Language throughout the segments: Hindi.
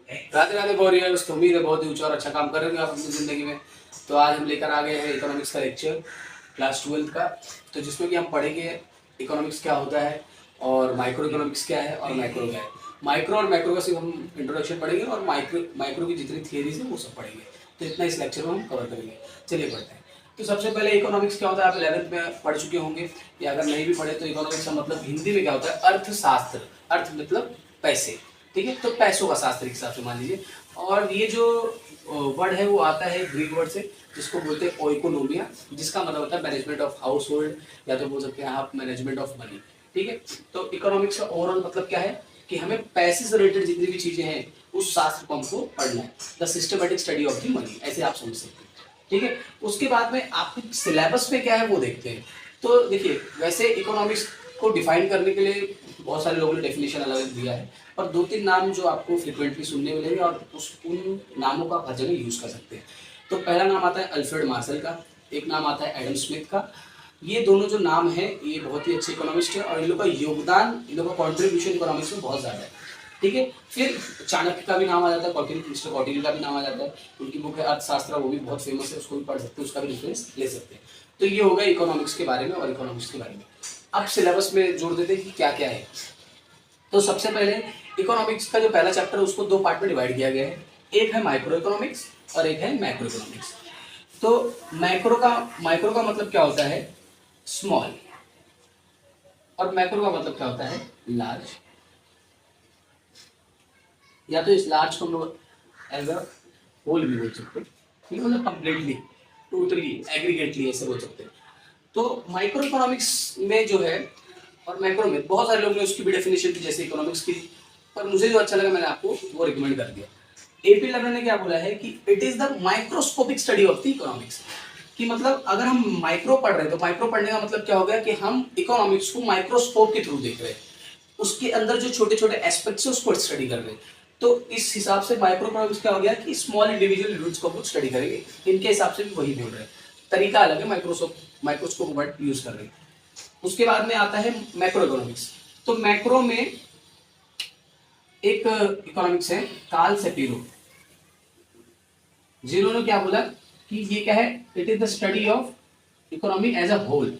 राधे राधे वॉरियर्स, तो उम्मीद है बहुत ही ऊंचा और अच्छा काम कर रहे होंगे आप अपनी ज़िंदगी में। तो आज हम लेकर आ गए हैं इकोनॉमिक्स का लेक्चर क्लास 12th का। तो जिसमें कि हम पढ़ेंगे इकोनॉमिक्स क्या होता है और माइक्रो इकोनॉमिक्स क्या है और मैक्रो क्या है। माइक्रो और मैक्रो का सिर्फ हम इंट्रोडक्शन पढ़ेंगे और माइक्रो माइक्रो की जितनी थियरीज है वो सब पढ़ेंगे। तो इतना इस लेक्चर में हम कवर करेंगे। चलिए पढ़ते हैं। तो सबसे पहले इकोनॉमिक्स क्या होता है आप 11th में पढ़ चुके होंगे, या अगर नहीं भी पढ़े तो इकोनॉमिक्स का मतलब हिंदी में क्या होता है, अर्थशास्त्र। अर्थ मतलब पैसे, ठीक है। तो पैसों का शास्त्र के हिसाब से मान लीजिए। और ये जो वर्ड है वो आता है ग्रीक वर्ड से, जिसको बोलते हैं ओइकोनोमिया, जिसका मतलब होता है मैनेजमेंट ऑफ हाउस होल्ड, या तो बोल सकते हैं आप मैनेजमेंट ऑफ मनी, ठीक है। तो इकोनॉमिक्स का ओवरऑल मतलब क्या है कि हमें पैसे से रिलेटेड जितनी भी चीजें हैं उस शास्त्र को हमको पढ़ना है। The systematic study of the money, ऐसे आप समझ सकते हैं, ठीक है। उसके बाद में आपके सिलेबस पे क्या है वो देखते हैं। तो देखिए, वैसे इकोनॉमिक्स को डिफाइन करने के लिए बहुत सारे लोगों ने डेफिनेशन अलग अलग दिया है, और दो तीन नाम जो आपको फ्रिक्वेंटली सुनने मिलेंगे और उन नामों का आप हर जगह यूज कर सकते हैं। तो पहला नाम आता है अल्फ्रेड मार्शल का, एक नाम आता है एडम स्मिथ का। ये दोनों जो नाम है ये बहुत ही अच्छे इकोनॉमिस्ट है, और इन लोगों का योगदान, इन लोगों का कॉन्ट्रीब्यूशन इकोनॉमिक्स में बहुत ज़्यादा है, ठीक है। फिर चाणक्य का भी नाम आ जाता है, कौटिल्य, मिस्टर कौटिल्य का भी नाम आ जाता है। उनकी बुक है अर्थशास्त्र, वो भी बहुत फेमस है, उसको भी पढ़ सकते हैं, उसका भी रेफरेंस ले सकते हैं। तो ये होगा इकोनॉमिक्स के बारे में और इकोनॉमिक्स के बारे में। अब सिलेबस में जोड़ देते हैं कि क्या क्या है। तो सबसे पहले इकोनॉमिक्स का जो पहला चैप्टर है उसको दो पार्ट में डिवाइड किया गया है। एक है माइक्रो इकोनॉमिक्स और एक है मैक्रो इकोनॉमिक्स। तो माइक्रो का मतलब क्या होता है, स्मॉल, और मैक्रो का मतलब क्या होता है, लार्ज। या तो इस लार्ज को हम लोग एज अ होल भी बोल सकते हैं, ठीक है, मतलब कंप्लीटली, टोटली, एग्रीगेटली ऐसे बोल सकते हैं। तो माइक्रो इकोनॉमिक्स में जो है और मैक्रो में बहुत सारे लोगों ने उसकी भी डेफिनेशन दी जैसे इकोनॉमिक्स की, पर मुझे जो अच्छा लगा मैंने आपको वो रिकमेंड कर दिया। एपी लर्नर ने क्या बोला है कि it is the microscopic study of the economics, कि मतलब अगर हम माइक्रो पढ़ रहे हैं तो माइक्रो पढ़ने का मतलब क्या हो गया कि हम इकोनॉमिक्स को माइक्रोस्कोप के थ्रू देख रहे हैं, उसके अंदर जो छोटे छोटे एस्पेक्ट्स है उसको स्टडी कर रहे हैं। तो इस हिसाब से माइक्रो इकोनॉमिक्स क्या हो गया कि स्मॉल इंडिविजुअल यूनिट्स को स्टडी करेंगे। इनके हिसाब से भी वही बोल रहे हैं, तरीका अलग है, माइक्रोस्कोप वर्ड यूज कर रहे हैं। उसके बाद में आता है मैक्रो इकोनॉमिक्स। तो मैक्रो में एक इकोनॉमिक्स है कार्ल सेपिरो, जिन्होंने क्या बोला कि ये क्या है, it is the study of economy as a whole.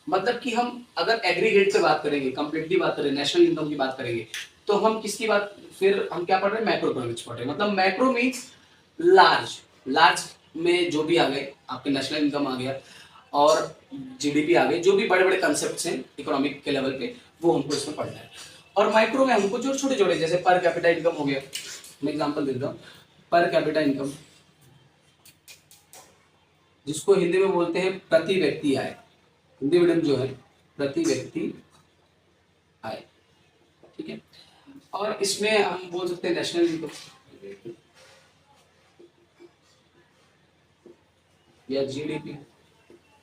मतलब कि हम अगर एग्रीगेट पे बात करेंगे, कंप्लीटली बात करें, नेशनल इनकम की बात करेंगे, तो हम किसकी बात, फिर हम क्या पढ़ रहे हैं, मैक्रो इकोनॉमिक्स पढ़ रहे हैं। मतलब मैक्रो मीन्स लार्ज, लार्ज में जो भी आ गए, आपके नेशनल इनकम आ गया और जीडीपी आ गई, जो भी बड़े बड़े कंसेप्ट हैं इकोनॉमिक के लेवल पे, वो हमको इसमें पढ़ना है। और माइक्रो में हमको जो छोटे छोटे, जैसे पर कैपिटा इनकम हो गया, मैं एग्जांपल देता हूँ, पर कैपिटा इनकम, जिसको हिंदी में बोलते हैं प्रति व्यक्ति आय, हिंदी मीडियम जो है प्रति व्यक्ति आय, ठीक है। और इसमें हम बोल सकते हैं नेशनल इनकम या जीडीपी।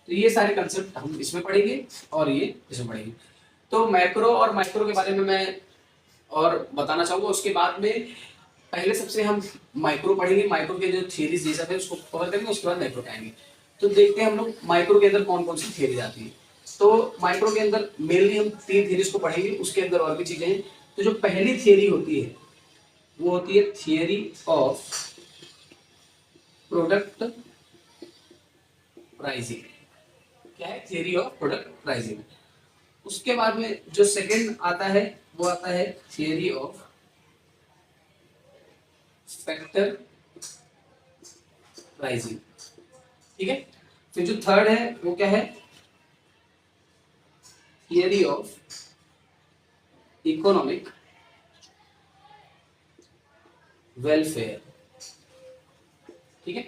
तो ये सारे कंसेप्ट हम इसमें पढ़ेंगे और ये इसमें पढ़ेंगे। तो मैक्रो और माइक्रो के बारे में मैं और बताना चाहूंगा। उसके बाद में पहले सबसे हम माइक्रो पढ़ेंगे, माइक्रो के जो थियरीज ये सब है उसको कवर करेंगे, उसके बाद मैक्रो आएंगे। तो देखते हैं हम लोग माइक्रो के अंदर कौन कौन सी थियरीज आती है। तो माइक्रो के अंदर मेनली हम तीन थियरीज को पढ़ेंगे, उसके अंदर और भी चीजें हैं। तो जो पहली थियरी होती है वो होती है थियरी ऑफ प्रोडक्ट प्राइसिंग। क्या है, थियरी ऑफ प्रोडक्ट प्राइसिंग। उसके बाद में जो सेकंड आता है वो आता है थियरी ऑफ फैक्टर प्राइसिंग, ठीक है। फिर जो थर्ड है वो क्या है, थियरी ऑफ इकोनॉमिक वेलफेयर, ठीक है।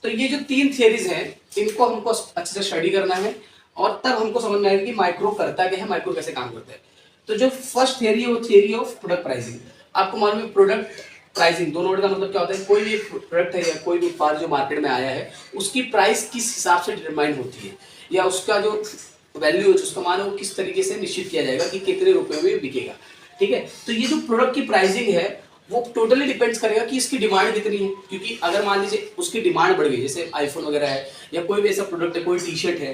तो ये जो तीन थियरीज हैं इनको हमको अच्छे से स्टडी करना है, और तब हमको समझ में आएगा कि माइक्रो करता क्या है, माइक्रो कैसे काम करता है। तो जो फर्स्ट थियरी है वो थियरी ऑफ प्रोडक्ट प्राइसिंग। आपको मालूम है प्रोडक्ट प्राइसिंग दोनों वर्ड का मतलब क्या होता है, कोई भी प्रोडक्ट है या कोई भी उत्पाद जो मार्केट में आया है उसकी प्राइस किस हिसाब से डिटरमाइन होती है, या उसका जो वैल्यू है, उसका मान है, वो किस तरीके से निश्चित किया जाएगा कि कितने रुपए में बिकेगा, ठीक है। तो ये जो प्रोडक्ट की प्राइसिंग है वो टोटली डिपेंड्स करेगा कि इसकी डिमांड कितनी है। क्योंकि अगर मान लीजिए उसकी डिमांड बढ़ गई, जैसे आईफोन वगैरह है या कोई भी ऐसा प्रोडक्ट है, कोई टी शर्ट है,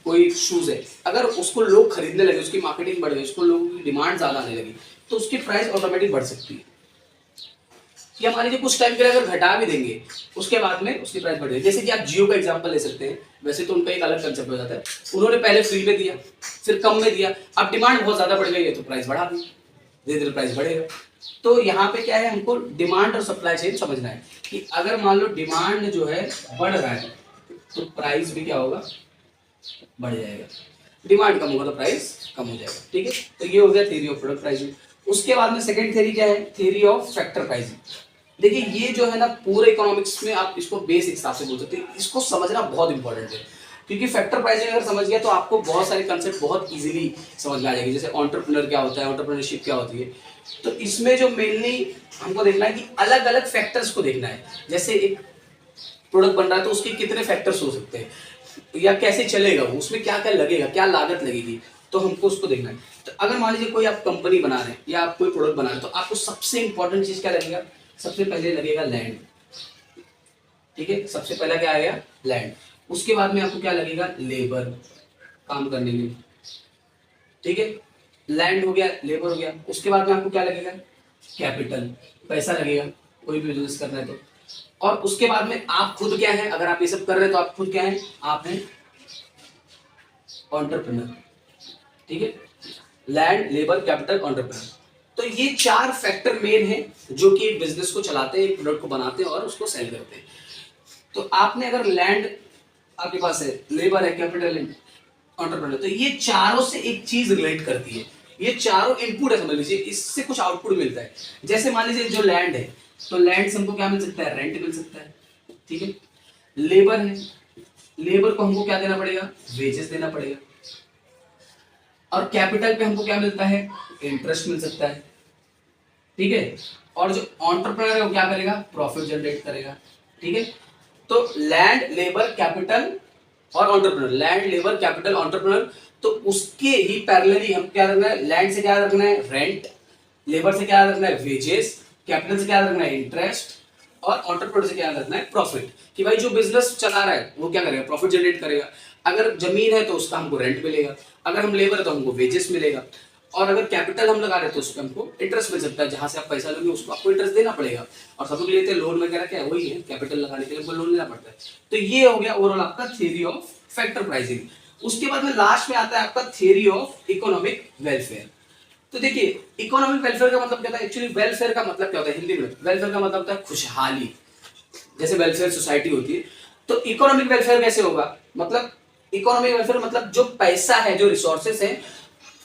कोई शूज है, अगर उसको लोग खरीदने लगे, उसकी मार्केटिंग बढ़ गई, उसको लोगों की डिमांड ज्यादा आने लगी, तो उसकी प्राइस ऑटोमेटिक बढ़ सकती है। या मान लीजिए कुछ टाइम के लिए अगर घटा भी देंगे उसके बाद में उसकी प्राइस बढ़ेगी। जैसे कि आप जियो का एग्जांपल ले सकते हैं, वैसे तो उनका एक अलग कंसेप्ट हो जाता है, उन्होंने पहले फ्री में दिया, फिर कम में दिया, अब डिमांड बहुत ज्यादा बढ़ गई है तो प्राइस बढ़ा दी, धीरे धीरे प्राइस बढ़ेगा। तो यहाँ पे क्या है, हमको डिमांड और सप्लाई चेन समझना है कि अगर मान लो डिमांड जो है बढ़ रहा है तो प्राइस भी क्या होगा, बढ़ जाएगा, डिमांड कम होगा तो प्राइस कम हो जाएगा। ठीक है, तो ये हो गया थ्योरी ऑफ प्रोडक्ट प्राइसिंग। उसके बाद में सेकंड थ्योरी क्या है, थ्योरी ऑफ फैक्टर प्राइसिंग। देखिए ये जो है ना पूरे इकोनॉमिक्स में आप इसको बेसिक हिसाब से बोल सकते हैं, इसको समझना बहुत इंपॉर्टेंट है, क्योंकि फैक्टर प्राइसिंग अगर समझ गया तो आपको बहुत सारे कंसेप्ट बहुत इजीली समझ में आ जाएगी। जैसे एंटरप्रेन्योर क्या होता है, एंटरप्रेन्योरशिप क्या होती है, तो इसमें जो मेनली हमको देखना है कि अलग अलग फैक्टर्स को देखना है। जैसे एक प्रोडक्ट बन रहा है तो उसके कितने फैक्टर्स हो सकते हैं, या कैसे चलेगा वो, उसमें क्या क्या लगेगा, क्या लागत लगेगी, तो हमको उसको देखना है। तो अगर मान लीजिए कोई आप कंपनी बना रहे हैं या आप कोई प्रोडक्ट बना रहे हैं तो आपको सबसे इंपॉर्टेंट चीज क्या लगेगा, सबसे पहले लगेगा लैंड। ठीक है, सबसे पहला क्या आएगा, लैंड। उसके बाद में आपको क्या लगेगा, लेबर, काम करने के लिए। ठीक है, लैंड हो गया, लेबर हो गया। उसके बाद में आपको क्या लगेगा, कैपिटल, पैसा लगेगा कोई भी बिजनेस करना है तो। और उसके बाद में आप खुद क्या है, अगर आप ये सब कर रहे हैं तो आप खुद क्या है, आप हैं एंटरप्रेन्योर। ठीक है, लैंड, लेबर, कैपिटल, एंटरप्रेन्योर। तो ये चार फैक्टर मेन है जो कि एक बिजनेस को चलाते हैं, एक प्रोडक्ट को बनाते हैं और उसको सेल करते हैं। तो आपने अगर लैंड आपके पास है, लेबर है, कैपिटल है, एंटरप्रेन्योर, तो ये चारों से एक चीज रिलेट करती है, ये चारों इनपुट है समझ लीजिए, इससे कुछ आउटपुट मिलता है। जैसे मान लीजिए जो लैंड है, तो लैंड से हमको क्या मिल सकता है, रेंट मिल सकता है। ठीक है, लेबर है, लेबर को हमको क्या देना पड़ेगा, वेजेस देना पड़ेगा। और कैपिटल पे हमको क्या मिलता है, इंटरेस्ट मिल सकता है। ठीक है, और जो एंटरप्रेन्योर है वो क्या करेगा, प्रॉफिट जनरेट करेगा। ठीक है, तो लैंड, लेबर, कैपिटल और entrepreneur, land, labour, capital, entrepreneur. तो उसके ही पैरेलली हम क्या रखना है, लैंड से क्या रखना है, रेंट, लेबर से क्या रखना है, वेजेस, कैपिटल से क्या रखना है, इंटरेस्ट, और एंटरप्रेन्योर से क्या रखना है, प्रॉफिट। कि भाई जो बिजनेस चला रहा है वो क्या करेगा, प्रॉफिट जनरेट करेगा। अगर जमीन है तो उसका हमको रेंट मिलेगा, अगर हम लेबर है तो हमको वेजेस मिलेगा, और अगर कैपिटल हम लगा रहे हैं तो उसमें हमको इंटरेस्ट मिल सकता है, जहां से आप पैसा लोगे उसको आपको इंटरेस्ट देना पड़ेगा। और सब लोग लेते हैं लोन वगैरह, क्या वही है, कैपिटल लगाने के लिए हमको लोन लेना पड़ता है। तो ये हो गया ओवरऑल आपका थ्योरी ऑफ फैक्टर प्राइसिंग। उसके बाद में लास्ट में आता है आपका थ्योरी ऑफ इकोनॉमिक वेलफेयर। तो देखिए इकोनॉमिक वेलफेयर का मतलब क्या होता है, एक्चुअली वेलफेयर का मतलब क्या होता है, हिंदी में वेलफेयर का मतलब होता है खुशहाली, जैसे वेलफेयर सोसाइटी होती है। तो इकोनॉमिक वेलफेयर कैसे होगा, मतलब इकोनॉमिक वेलफेयर मतलब जो पैसा है, जो रिसोर्सेस है,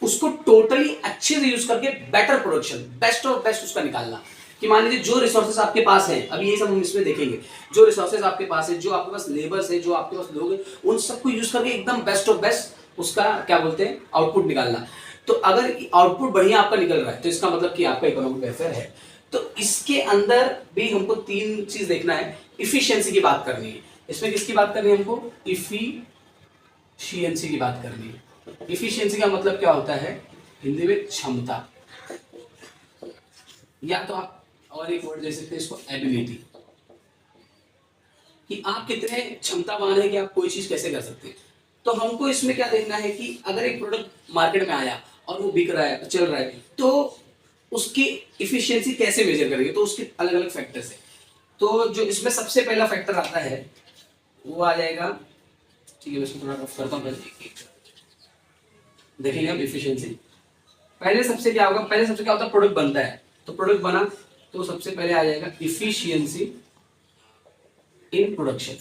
उसको टोटली अच्छे से यूज करके बेटर प्रोडक्शन, बेस्ट और बेस्ट उसका निकालना। कि मान लीजिए जो रिसोर्सेस आपके पास हैं, अभी ये सब हम इसमें देखेंगे, जो रिसोर्सेस आपके पास है, जो आपके पास लेबर्स है, जो आपके पास लोग हैं, उन सबको यूज करके एकदम बेस्ट ऑफ बेस्ट उसका क्या बोलते हैं, आउटपुट निकालना। तो अगर आउटपुट बढ़िया आपका निकल रहा है तो इसका मतलब कि आपका इकोनॉमिक वेलफेयर है। तो इसके अंदर भी हमको तीन चीज देखना है, इफिशियंसी की बात करनी है, इसमें किसकी बात करनी है हमको, इफिशियंसी की बात करनी है। इफिशियंसी का मतलब क्या होता है, हिंदी में क्षमता, या तो आप और एक वर्ड दे सकते हैं इसको, एबिलिटी, कि आप कितने क्षमतावान है कि आप कोई चीज कैसे कर सकते हैं। तो हमको इसमें क्या देखना है कि अगर एक प्रोडक्ट मार्केट में आया और वो बिक रहा है, चल रहा है, तो उसकी इफिशियंसी कैसे मेजर करेंगे, तो उसके अलग अलग फैक्टर्स है। तो जो इसमें सबसे पहला फैक्टर आता है वो आ जाएगा, ठीक है मैं इसको थोड़ा रफ करता हूँ पहले, देखेंगे हम इफिशियंसी। पहले सबसे क्या होगा, पहले सबसे क्या होता है, प्रोडक्ट बनता है, तो प्रोडक्ट बना तो सबसे पहले आ जाएगा efficiency in production,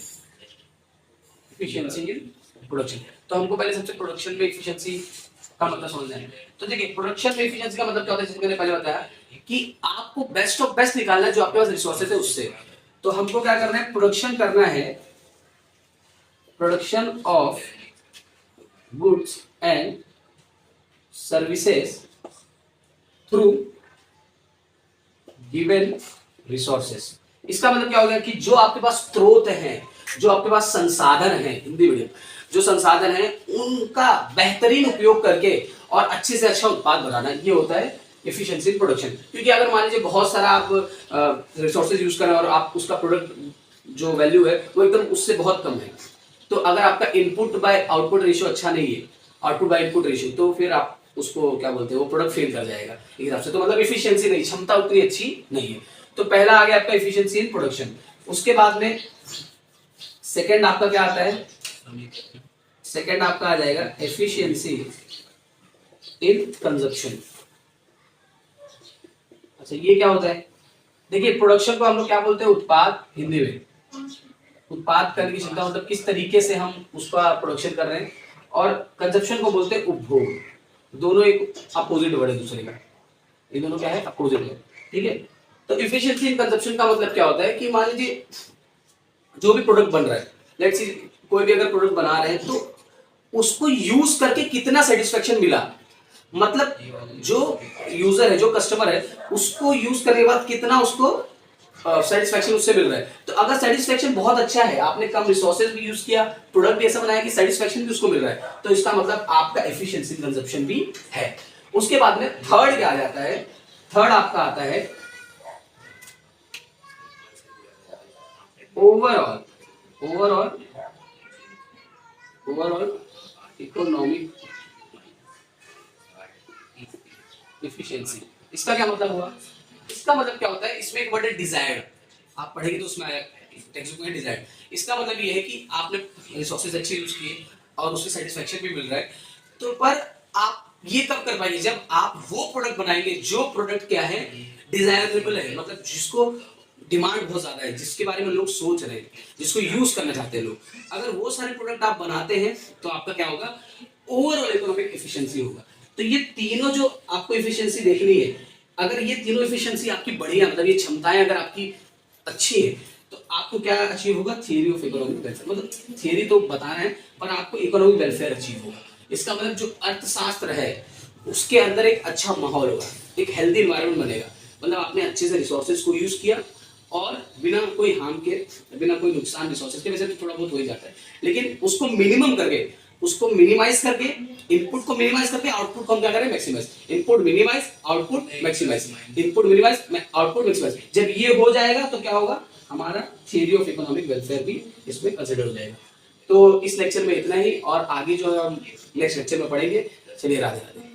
efficiency in production. तो हमको पहले सबसे प्रोडक्शन में इफिशियंसी का मतलब समझना है। तो देखिए प्रोडक्शन में इफिशियंसी का मतलब क्या होता है, जैसे मैंने पहले बताया कि आपको बेस्ट ऑफ बेस्ट निकालना है जो आपके पास रिसोर्सेज है उससे। तो हमको क्या करना है, प्रोडक्शन करना है, production of goods and services through given resources. इसका मतलब क्या हो गया कि जो आपके पास स्रोत हैं, जो आपके पास संसाधन हैं, हिंदी मीडियम, जो संसाधन हैं उनका बेहतरीन उपयोग करके और अच्छे से अच्छा उत्पाद बनाना, ये होता है एफिशिएंसी इन प्रोडक्शन। क्योंकि अगर मान लीजिए बहुत सारा आप रिसोर्सेज यूज कर रहे हैं और आप उसका प्रोडक्ट जो वैल्यू है वो एकदम उससे बहुत कम है, तो अगर आपका इनपुट बाय आउटपुट रेशियो अच्छा नहीं है, आउटपुट बाय इनपुट रेशियो, तो फिर आप उसको क्या बोलते हैं, वो प्रोडक्ट फेल कर जाएगा एक हिसाब से। तो मतलब एफिशिएंसी नहीं, क्षमता उतनी अच्छी नहीं है। तो पहला आ गया आपका एफिशिएंसी इन प्रोडक्शन। उसके बाद में सेकंड आपका क्या आता है, सेकंड आपका आ जाएगा एफिशिएंसी इन कंजप्शन। अच्छा ये क्या होता है, देखिए प्रोडक्शन को हम लोग क्या बोलते हैं, उत्पाद, हिंदी में उत्पाद करने की क्षमता, मतलब किस तरीके से हम उसका प्रोडक्शन कर रहे हैं, और कंजप्शन को बोलते हैं उपभोग। दोनों एक अपोजिट वर्ड है दूसरे का, ये दोनों क्या है, अपोजिट है, ठीक है। तो एफिशिएंसी इन कंजप्शन का मतलब क्या होता है कि मान लीजिए जो भी प्रोडक्ट बन रहा है, लेट्स सी कोई भी अगर प्रोडक्ट बना रहे हैं तो उसको यूज करके कितना सेटिस्फेक्शन मिला, मतलब जो यूजर है, जो कस्टमर है, उसको यूज करने के बाद कितना उसको सेटिस्फेक्शन उससे मिल रहा है। तो अगर सेटिस्फेक्शन बहुत अच्छा है, आपने कम रिसोर्सेज भी यूज किया, प्रोडक्ट भी ऐसा बनाया कि सेटिस्फेक्शन भी उसको मिल रहा है, तो इसका मतलब आपका एफिशिएंसी कंजप्शन भी है। उसके बाद में थर्ड क्या आ जाता है, थर्ड आपका आता है ओवरऑल इकोनॉमिक एफिशिएंसी। इसका क्या मतलब हुआ, इसका मतलब क्या होता है, इसमें एक वर्ड है डिजायर्ड, आप पढ़ेंगे तो उसमें आया टेक्स्ट बुक में डिजायर्ड। इसका मतलब ये है कि आपने रिसोर्सेज अच्छे यूज किए और उससे सेटिस्फेक्शन भी मिल रहा है, तो पर आप ये कब कर पाएंगे, जब आप वो प्रोडक्ट बनाएंगे जो प्रोडक्ट क्या है, डिजायरेबल है, मतलब जिसको डिमांड बहुत ज्यादा है, जिसके बारे में लोग सोच रहे हैं, जिसको यूज करना चाहते हैं लोग। अगर वो सारे प्रोडक्ट आप बनाते हैं तो आपका क्या होगा, ओवरऑल इकोनॉमिक एफिशिएंसी होगा। तो ये तीनों जो आपको एफिशिएंसी देखनी है, अगर ये तीनों एफिशिएंसी आपकी बढ़िया, मतलब ये क्षमताएं अगर आपकी अच्छी है, तो आपको क्या अचीव होगा, थियरी ऑफ इकोनॉमिक वेलफेयर, मतलब थियरी तो बता रहे हैं पर आपको इकोनॉमिक वेलफेयर अचीव होगा। इसका मतलब जो अर्थशास्त्र है उसके अंदर एक अच्छा माहौल होगा, एक हेल्दी एनवायरनमेंट बनेगा, मतलब आपने अच्छे से रिसोर्सेज को यूज किया और बिना कोई हार्म के, बिना कोई नुकसान, रिसोर्सेज के वजह से थोड़ा बहुत हो ही जाता है, लेकिन उसको मिनिमम करके, उसको मिनिमाइज करके, इनपुट को मिनिमाइज करके आउटपुट को हम क्या करें, maximize. Input minimize, output maximize, input minimize, output maximize. जब ये हो जाएगा तो क्या होगा, हमारा थियरी ऑफ इकोनॉमिक वेलफेयर भी इसमें कंसिडर हो जाएगा। तो इस लेक्चर में इतना ही, और आगे जो हम नेक्स्ट लेक्चर में पढ़ेंगे। चलिए राधे राधे।